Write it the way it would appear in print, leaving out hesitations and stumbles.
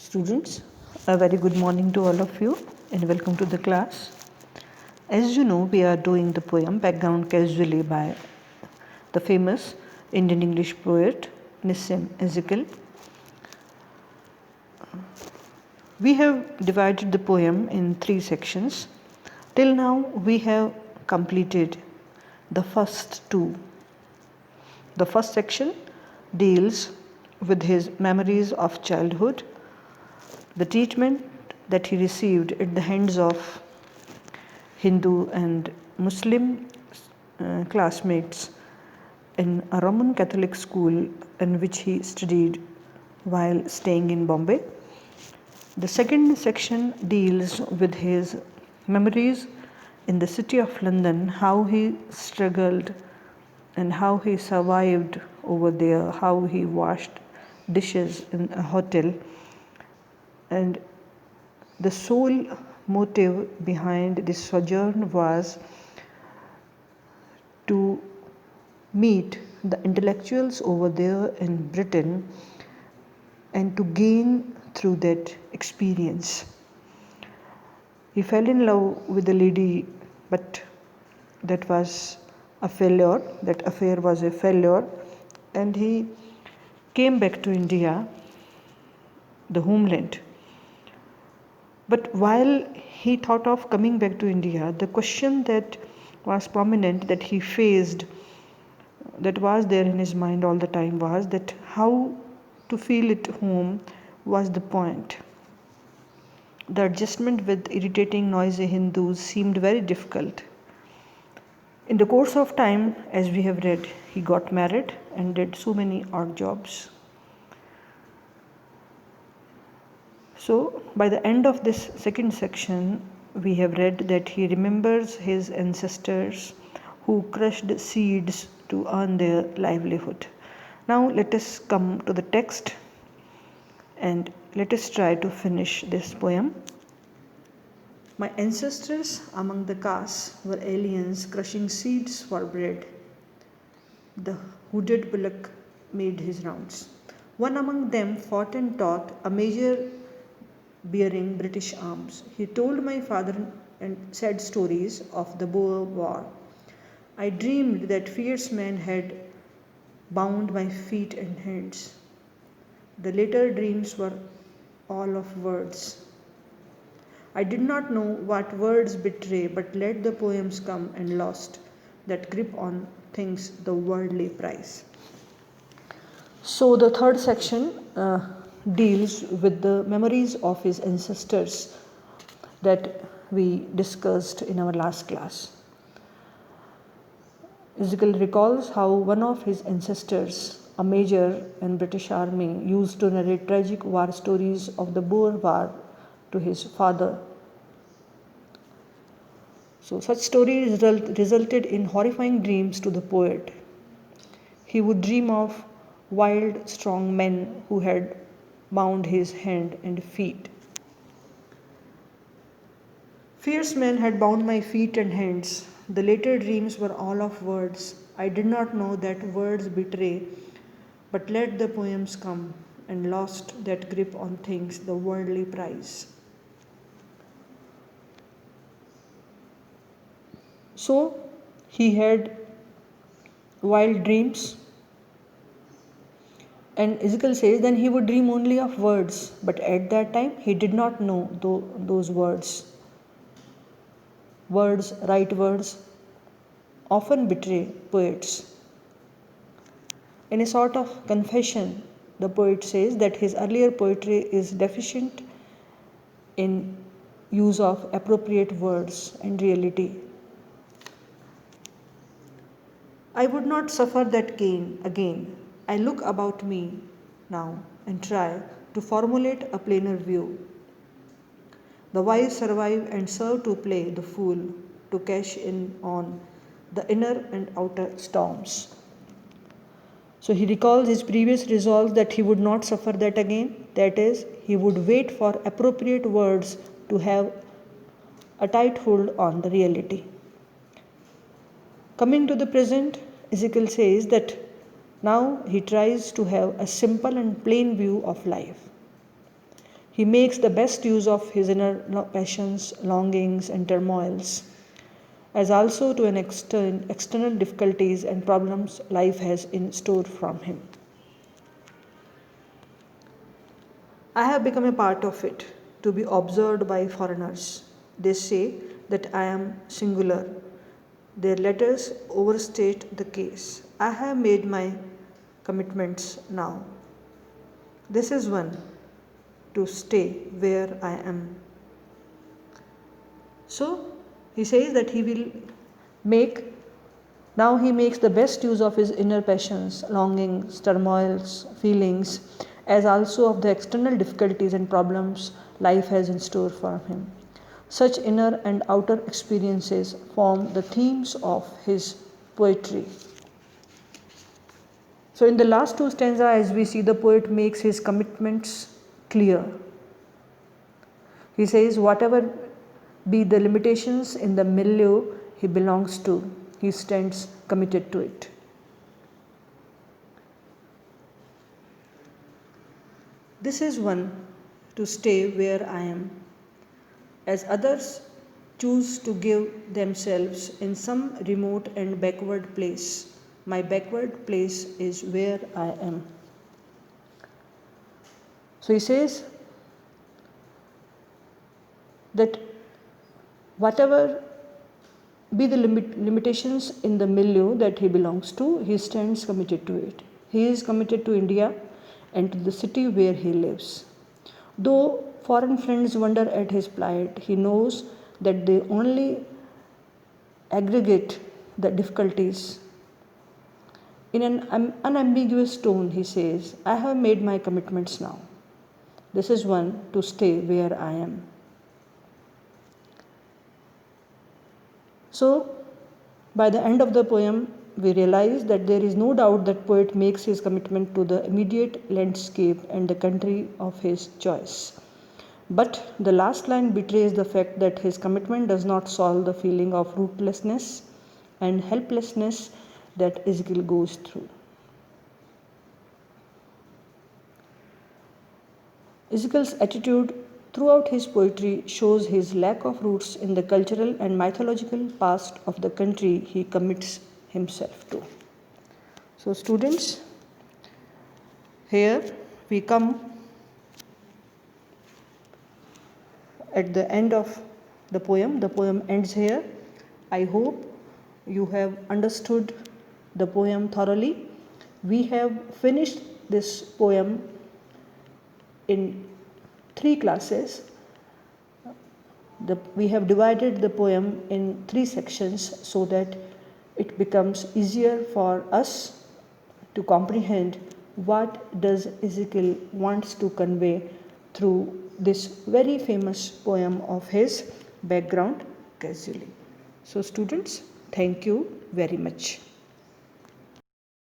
Students, a very good morning to all of you and welcome to the class. As you know, we are doing the poem Background Casually by the famous Indian English poet Nissim Ezekiel. We have divided the poem in 3 sections. Till now, we have completed the first 2. The first section deals with his memories of childhood, the treatment that he received at the hands of Hindu and Muslim classmates in a Roman Catholic school in which he studied while staying in Bombay. The second section deals with his memories in the city of London, how he struggled and how he survived over there, how he washed dishes in a hotel, and the sole motive behind this sojourn was to meet the intellectuals over there in Britain and to gain through that experience. He fell in love with a lady, but that was a failure. That affair was a failure, and he came back to India, the homeland. But while he thought of coming back to India, the question that was prominent that he faced, that was there in his mind all the time, was that how to feel at home was the point. The adjustment with irritating, noisy Hindus seemed very difficult. In the course of time, as we have read, he got married and did so many odd jobs. So, by the end of this second section, we have read that he remembers his ancestors who crushed seeds to earn their livelihood. Now, let us come to the text and let us try to finish this poem. My ancestors among the castes were aliens crushing seeds for bread. The hooded bullock made his rounds. One among them fought and taught, a major bearing British arms. He told my father and sad stories of the Boer War. I dreamed that fierce men had bound my feet and hands. The later dreams were all of words. I did not know what words betray, but let the poems come and lost that grip on things the worldly prize. So the third section deals with the memories of his ancestors that we discussed in our last class. Ezekiel recalls how one of his ancestors, a major in British Army, used to narrate tragic war stories of the Boer War to his father. So such stories resulted in horrifying dreams to the poet. He would dream of wild, strong men who had bound his hand and feet. Fierce men had bound my feet and hands. The later dreams were all of words. I did not know that words betray, but let the poems come and lost that grip on things the worldly prize. So he had wild dreams. And Ezekiel says then he would dream only of words, but at that time he did not know those words. Words, right words, often betray poets. In a sort of confession, the poet says that his earlier poetry is deficient in use of appropriate words and reality. I would not suffer that gain again. I look about me now and try to formulate a plainer view. The wise survive and serve to play the fool, to cash in on the inner and outer storms. So he recalls his previous resolve that he would not suffer that again. That is, he would wait for appropriate words to have a tight hold on the reality. Coming to the present, Ezekiel says that now he tries to have a simple and plain view of life. He makes the best use of his inner passions, longings, and turmoils, as also to an external difficulties and problems life has in store from him. I have become a part of it, to be observed by foreigners. They say that I am singular. Their letters overstate the case. I have made my commitments now. This is one, to stay where I am. So he says that he makes the best use of his inner passions, longings, turmoils, feelings, as also of the external difficulties and problems life has in store for him. Such inner and outer experiences form the themes of his poetry. So, in the last two stanzas, as we see, the poet makes his commitments clear. He says, whatever be the limitations in the milieu he belongs to, he stands committed to it. This is one, to stay where I am, as others choose to give themselves in some remote and backward place. My backward place is where I am. So he says that whatever be the limitations in the milieu that he belongs to, he stands committed to it. He is committed to India and to the city where he lives. Though foreign friends wonder at his plight, he knows that they only aggravate the difficulties. In an unambiguous tone, he says, I have made my commitments now. This is one, to stay where I am. So, by the end of the poem, we realize that there is no doubt that poet makes his commitment to the immediate landscape and the country of his choice. But the last line betrays the fact that his commitment does not solve the feeling of rootlessness and helplessness that Ezekiel goes through. Ezekiel's attitude throughout his poetry shows his lack of roots in the cultural and mythological past of the country he commits himself to. So, students, here we come at the end of the poem. The poem ends here. I hope you have understood the poem thoroughly. We have finished this poem in 3 classes. We have divided the poem in 3 sections so that it becomes easier for us to comprehend what does Ezekiel wants to convey through this very famous poem of his, Background Casually. So students, thank you very much.